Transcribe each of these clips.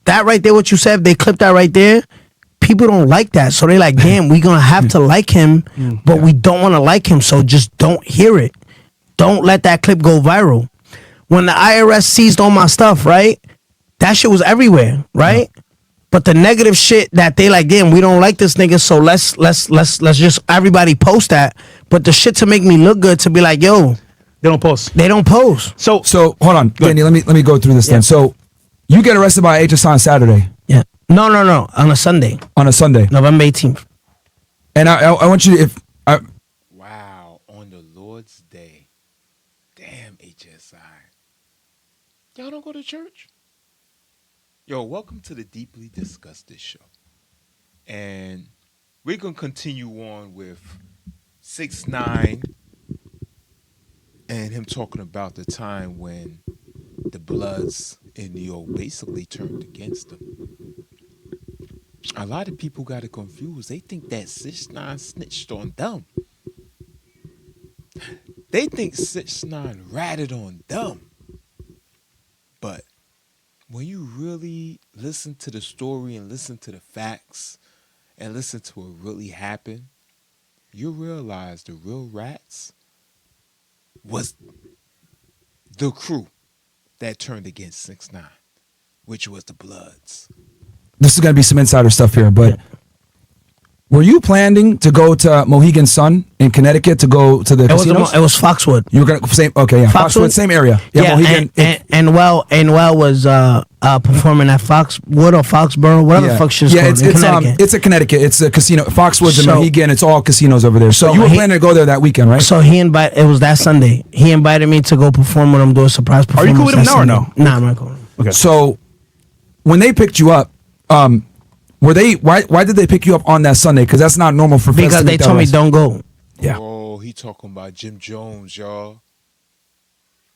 that right there, what you said, if they clip that right there, people don't like that. So they're like, damn, we're going to have to like him, but we don't want to like him. So just don't hear it. Don't let that clip go viral. When the IRS seized all my stuff, right? That shit was everywhere, right? But the negative shit that they like, damn, we don't like this nigga, so let's just everybody post that. But the shit to make me look good, to be like, yo, they don't post. They don't post. So hold on, Danny. Let me go through this then. So you get arrested by HSI on Saturday. Yeah. No. On a Sunday. On a Sunday. November 18th. And I want you to Wow, on the Lord's Day. Damn HSI. Y'all don't go to church? Yo, welcome to the Deeply Disgusted Show. And we're going to continue on with 6ix9ine and him talking about the time when the Bloods in New York basically turned against him. A lot of people got it confused. They think that 6ix9ine snitched on them. They think 6ix9ine ratted on them. But when you really listen to the story and listen to the facts and listen to what really happened, you realize the real rats was the crew that turned against 6ix9ine, which was the Bloods. This is going to be some insider stuff here, but were you planning to go to Mohegan Sun in Connecticut to go to the casinos? It was Foxwood. You were going to Foxwood, same area. Yeah, Mohegan, and was performing at Foxwood or Foxborough, whatever the fuck shit's called. It's a Connecticut. It's a casino. Foxwood's in Mohegan. It's all casinos over there. So you were planning to go there that weekend, right? So it was that Sunday. He invited me to go perform with him, do a surprise performance. Are you cool with him now or no? Nah, I'm not cool. Okay. So when they picked you up, why did they pick you up on that Sunday? Because that's not normal for because they told me don't go. Yeah. Oh, he talking about Jim Jones, y'all.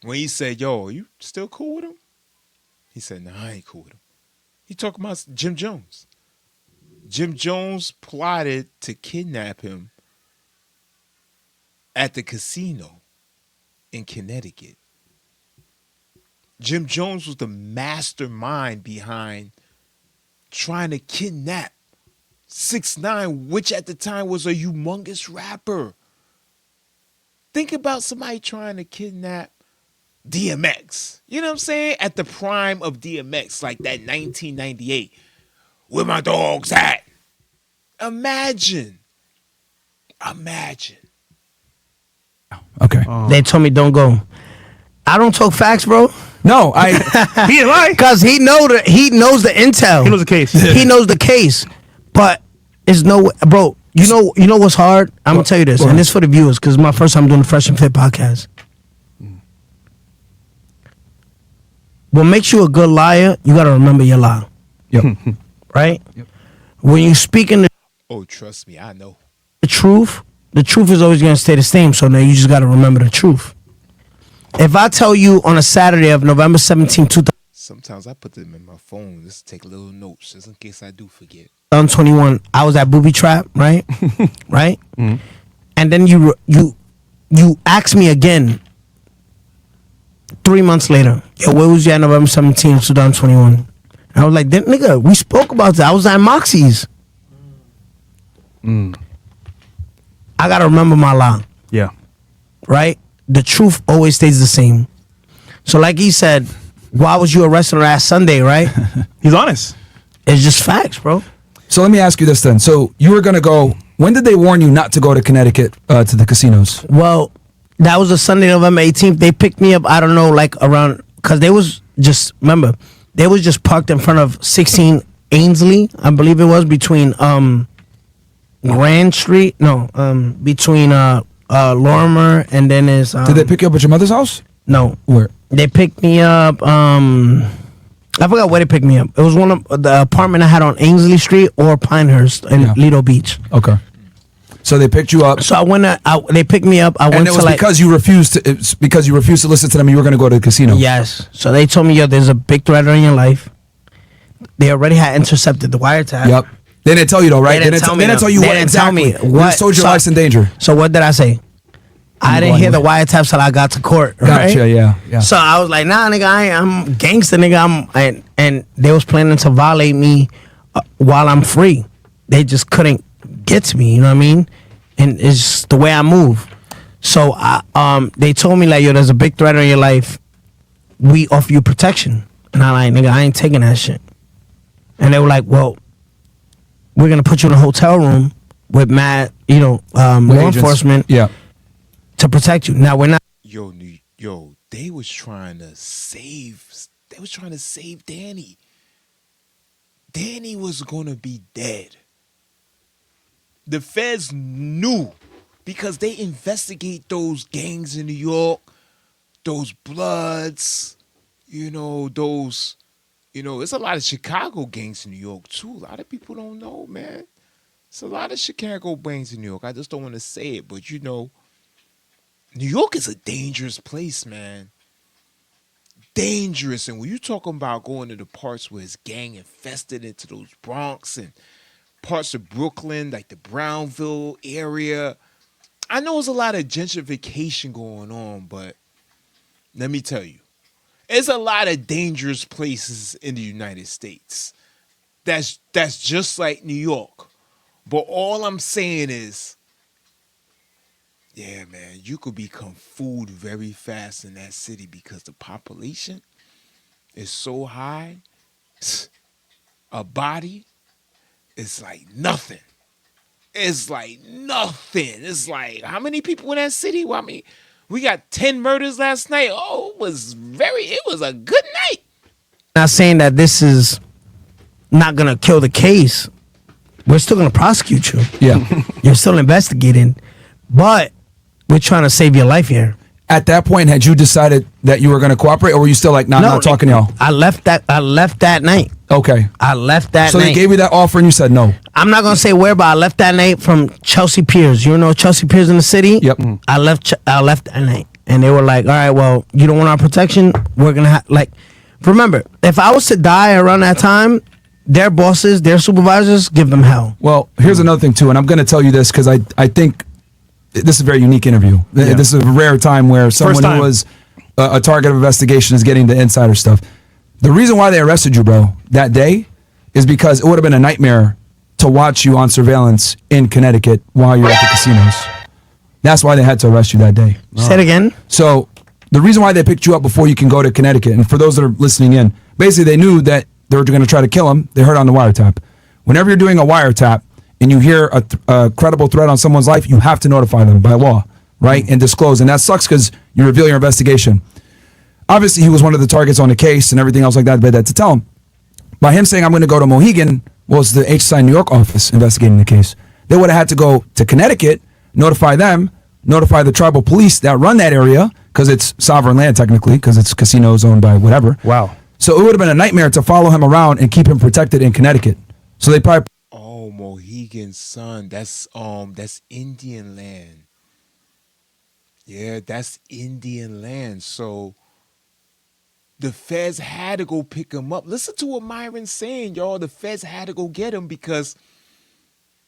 When he said, yo, you still cool with him? He said, nah, I ain't cool with him. He talking about Jim Jones. Jim Jones plotted to kidnap him at the casino in Connecticut. Jim Jones was the mastermind behind trying to kidnap 6ix9ine, which at the time was a humongous rapper. Think about somebody trying to kidnap DMX. You know what I'm saying? At the prime of DMX, like that 1998. Where my dogs at? Imagine. Okay. They told me don't go. I don't talk facts, bro. No, he didn't lie because he knows the intel. He knows the case. He knows the case, but it's no, bro. You know what's hard? I'm gonna tell you this, and this for the viewers because it's my first time doing the Fresh and Fit podcast. What makes you a good liar? You gotta remember your lie. Yep. Right. Yep. When you speak in oh, trust me, I know the truth is always gonna stay the same. So now you just gotta remember the truth. If I tell you on a Saturday of November 17, 2000. Sometimes I put them in my phone just to take little notes just in case I do forget. 2021, I was at Booby Trap, right? Right? Mm-hmm. And then you asked me again 3 months later, yo, where was you at November 17, 2021? And I was like, nigga, we spoke about that. I was at Moxie's. I gotta remember my lie. Yeah. Right? The truth always stays the same. So like he said, why was you arrested last Sunday, right? He's honest. It's just facts, bro. So let me ask you this then. So you were going to go, when did they warn you not to go to Connecticut to the casinos? Well, that was a Sunday, November 18th. They picked me up, I don't know, like around, because they was just parked in front of 16 Ainsley, I believe it was, between Grand Street, between Lorimer and then is did they pick you up at your mother's house? No. Where? They picked me up I forgot where they picked me up. It was one of the apartment I had on Ainsley Street or Pinehurst in Lido Beach. Okay. So they picked you up. So I went they picked me up. And it was because you refused to listen to them and you were going to go to the casino. Yes. So they told me, yo, there's a big threat in your life. They already had intercepted the wiretap. Yep. They didn't tell you though, right? They didn't tell me what exactly. They told your life's in danger. So what did I say? I didn't hear the wiretaps till I got to court. Right? Gotcha, yeah. So I was like, nah, nigga, I'm gangster, nigga. And they was planning to violate me while I'm free. They just couldn't get to me, you know what I mean? And it's just the way I move. So they told me like, yo, there's a big threat on your life. We offer you protection. And I'm like, nigga, I ain't taking that shit. And they were like, well, we're gonna put you in a hotel room with mad, law enforcement, to protect you. Now we're not. Yo, they was trying to save Danny. Danny was gonna be dead. The feds knew because they investigate those gangs in New York, those Bloods, it's a lot of Chicago gangs in New York too. A lot of people don't know, man. It's a lot of Chicago gangs in New York. I just don't want to say it, but New York is a dangerous place, man. Dangerous. And when you talking about going to the parts where it's gang infested, into those Bronx and parts of Brooklyn, like the Brownville area, I know there's a lot of gentrification going on, but let me tell you, there's a lot of dangerous places in the United States. That's just like New York. But all I'm saying is, yeah, man, you could become fooled very fast in that city because the population is so high. A body is like nothing. It's like nothing. It's like, how many people in that city? Well, I mean, we got 10 murders last night. Oh, it was a good night. Not saying that this is not gonna kill the case. We're still gonna prosecute you. Yeah. You're still investigating, but we're trying to save your life here. At that point, had you decided that you were going to cooperate, or were you still like, not talking to y'all? I left that night. Okay. I left that night. So they gave you that offer and you said no. I'm not going to say where, but I left that night from Chelsea Piers. You know Chelsea Piers in the city? Yep. I left that night. And they were like, all right, well, you don't want our protection? We're going to remember, if I was to die around that time, their bosses, their supervisors, give them hell. Well, here's another thing too, and I'm going to tell you this because I think this is a very unique interview. Yeah. This is a rare time where someone who was a target of investigation is getting the insider stuff. The reason why they arrested you, bro, that day is because it would have been a nightmare to watch you on surveillance in Connecticut while you're at the casinos. That's why they had to arrest you that day. Say it again. So the reason why they picked you up before you can go to Connecticut, and for those that are listening in, basically they knew that they were going to try to kill him. They heard on the wiretap. Whenever you're doing a wiretap, and you hear a credible threat on someone's life, you have to notify them by law, right? And disclose. And that sucks because you reveal your investigation. Obviously, he was one of the targets on the case and everything else like that, but they had to tell him. By him saying, I'm going to go to Mohegan, was the HSI New York office investigating the case. They would have had to go to Connecticut, notify them, notify the tribal police that run that area, because it's sovereign land technically, because it's casinos owned by whatever. Wow. So it would have been a nightmare to follow him around and keep him protected in Connecticut. So they probably... Oh, Mohegan Sun. That's Indian land. Yeah, that's Indian land. So the feds had to go pick him up. Listen to what Myron's saying, y'all. The feds had to go get him because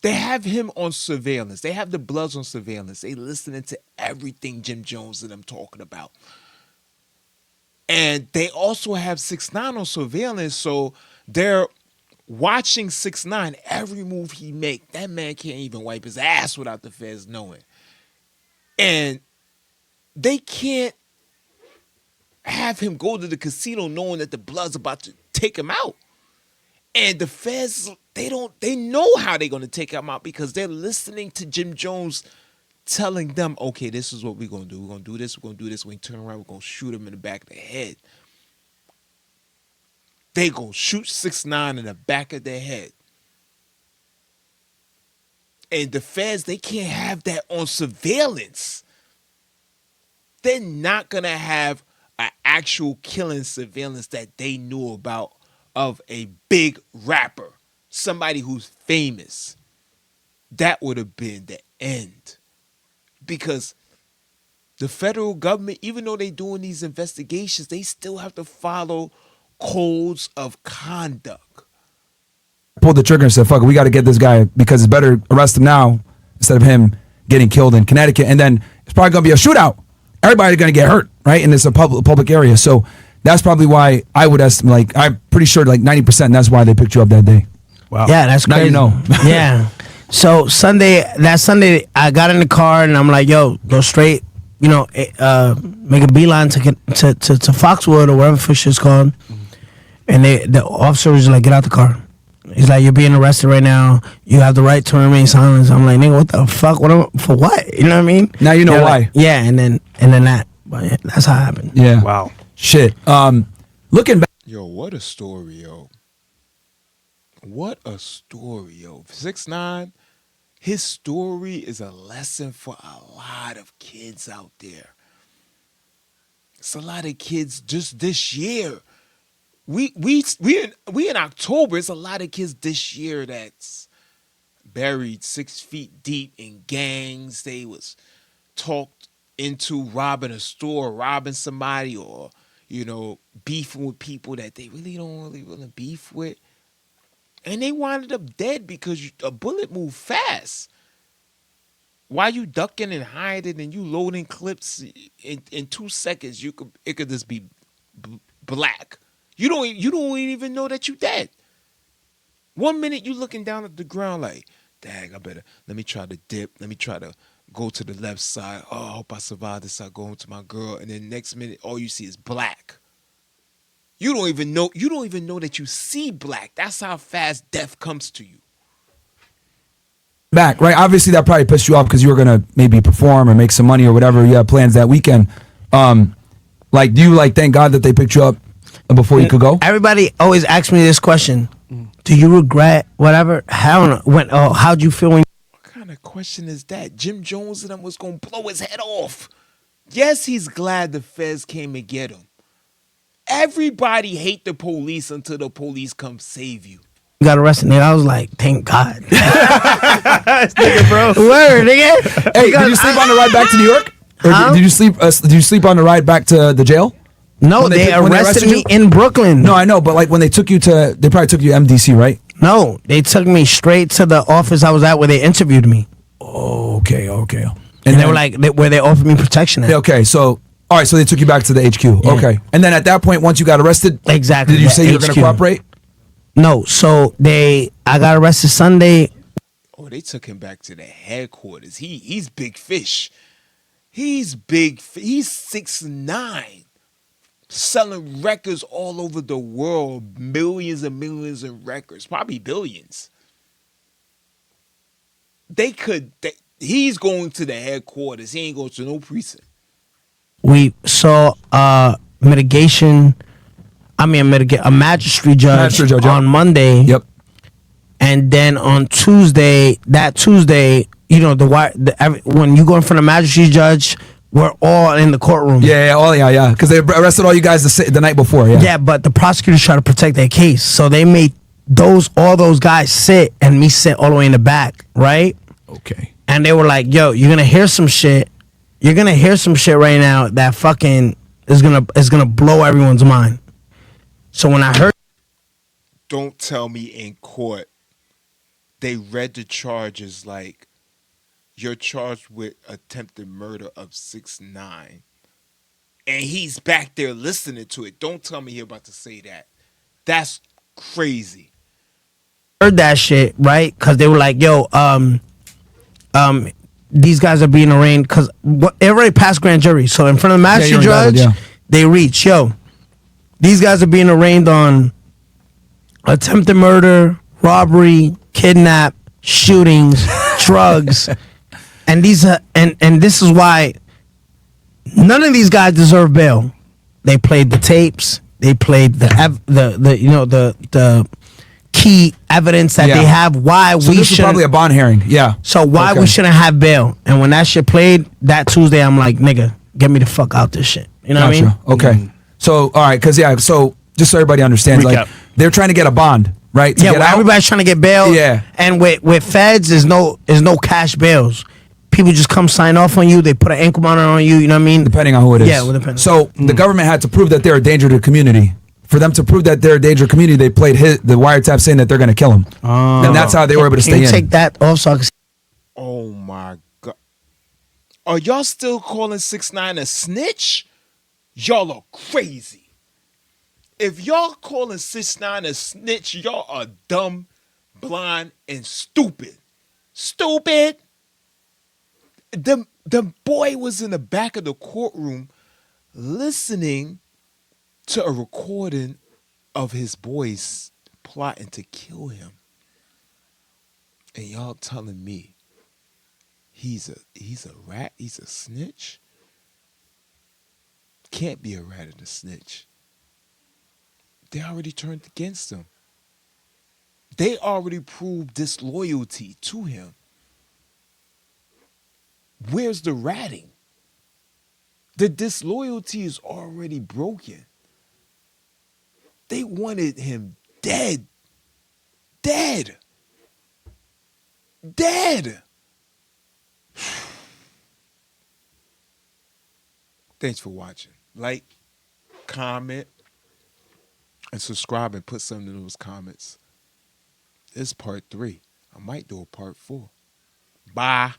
they have him on surveillance. They have the Bloods on surveillance. They listening to everything Jim Jones and them talking about. And they also have 6ix9ine on surveillance, so they're watching 6ix9ine, every move he make. That man can't even wipe his ass without the feds knowing. And they can't have him go to the casino knowing that the Blood's about to take him out. And the feds, they know how they're going to take him out because they're listening to Jim Jones telling them, okay, this is what we're going to do. We're going to do this. We're going to do this. When we turn around, we're going to shoot him in the back of the head. They going to shoot 6ix9ine in the back of their head. And the feds, they can't have that on surveillance. They're not going to have an actual killing surveillance that they knew about of a big rapper, somebody who's famous. That would have been the end. Because the federal government, even though they're doing these investigations, they still have to follow codes of conduct. Pulled the trigger and said, fuck it, we got to get this guy because it's better arrest him now instead of him getting killed in Connecticut. And then It's probably going to be a shootout. Everybody's going to get hurt, right? And it's a public area. So that's probably why I would estimate, like, I'm pretty sure like 90%, that's why they picked you up that day. Wow. Yeah, that's Now crazy. you know. Yeah. So that Sunday, I got in the car and I'm like, yo, go straight, you know, make a beeline to Foxwood or whatever fish it's called. And the officer was like, get out the car. He's like, you're being arrested right now. You have the right to remain silent. I'm like, nigga, what the fuck? For what? You know what I mean? Now you know They're why. like, yeah, and then that. But yeah, that's how it happened. Yeah. Wow. Shit. Looking back. Yo, what a story, yo. What a story, yo. 6ix9ine, his story is a lesson for a lot of kids out there. It's a lot of kids just this year. We in October. It's a lot of kids this year that's buried 6 feet deep in gangs. They was talked into robbing a store, robbing somebody, or, you know, beefing with people that they really don't really want to beef with. And they wound up dead because a bullet moved fast. While you ducking and hiding and you loading clips in 2 seconds, it could just be black. You don't even know that you dead. 1 minute you looking down at the ground like, dang, let me try to dip. Let me try to go to the left side. Oh, I hope I survive this. I go home to my girl. And then next minute, all you see is black. You don't even know that you see black. That's how fast death comes to you. Back, right? Obviously, that probably pissed you off because you were gonna maybe perform or make some money or whatever you had plans that weekend. Like, do you like thank God that they picked you up before you could go? Everybody always asks me this question: do you regret whatever? How'd you feel when? What kind of question is that? Jim Jones and them was gonna blow his head off. Yes, he's glad the feds came to get him. Everybody hate the police until the police come save you. Got arrested, nigga. I was like, thank God. Nigga, bro. Word, nigga. Hey, did you sleep on the ride back to New York? Or Huh? did you sleep? Did you sleep on the ride back to the jail? No, When they when arrested me you? in Brooklyn. No, I know, but like when they took you to, they probably took you to MDC, right? No, they took me straight to the office I was at where they interviewed me. Oh, okay. And then- they were like, where they offered me protection at. Yeah, okay, so all right, so they took you back to the HQ. Yeah. Okay, and then at that point, once you got arrested, Exactly, did you the say you were going to HQ. cooperate? No, so I got arrested Sunday. Oh, they took him back to the headquarters. He's big fish. He's 6ix9ine. Selling records all over the world. Millions and millions of records. Probably billions. He's going to the headquarters. He ain't going to no precinct. We saw a magistrate judge Magistrate judge, yeah. on Monday. Yep. And then on Tuesday, you know, when you go in front of magistrate judge, we're all in the courtroom. Yeah, because they arrested all you guys the night before. Yeah. Yeah, but the prosecutors try to protect their case, so they made all those guys sit and me sit all the way in the back, right? Okay. And they were like, "Yo, you're gonna hear some shit. You're gonna hear some shit right now that fucking is gonna blow everyone's mind." So when I heard, Don't tell me in court they read the charges like you're charged with attempted murder of 6ix9ine, and he's back there listening to it. Don't tell me you're about to say that. That's crazy. heard that shit, right? Because they were like, "Yo, these guys are being arraigned because it already passed grand jury." So in front of the magistrate you're indicted, judge, they reach, "Yo, these guys are being arraigned on attempted murder, robbery, kidnap, shootings, drugs, and these and this is why none of these guys deserve bail. They played the tapes. They played the key evidence that Yeah. they have. Why So we this is should probably a bond hearing. Yeah. so why we shouldn't have bail? And when that shit played that Tuesday, I'm like, nigga, get me the fuck out this shit. You know what I mean? Okay. So all right, because so just so everybody understands, like Recap. they're trying to get a bond, right? To Yeah, get well, out? everybody's trying to get bail. Yeah. And with feds, there's no cash bails. People just come sign off on you. They put an ankle monitor on you. You know what I mean? Depending on who it is. Yeah, well, depending. So the government had to prove that they're a danger to the community. For them to prove that they're a danger to the community, they played the wiretap saying that they're going to kill him. And that's how they were able to Can stay you in. take that off so I can see? Oh my God. Are y'all still calling 6ix9ine a snitch? Y'all are crazy. If y'all calling 6ix9ine a snitch, y'all are dumb, blind, and stupid. Stupid. The boy was in the back of the courtroom listening to a recording of his boys plotting to kill him. And y'all telling me he's a rat, he's a snitch? Can't be a rat and a snitch. They already turned against him. They already proved disloyalty to him. Where's the ratting? The disloyalty is already broken. They wanted him dead. Dead. Dead. Thanks for watching. Like, comment, and subscribe and put something in those comments. This is part 3. I might do a part 4. Bye.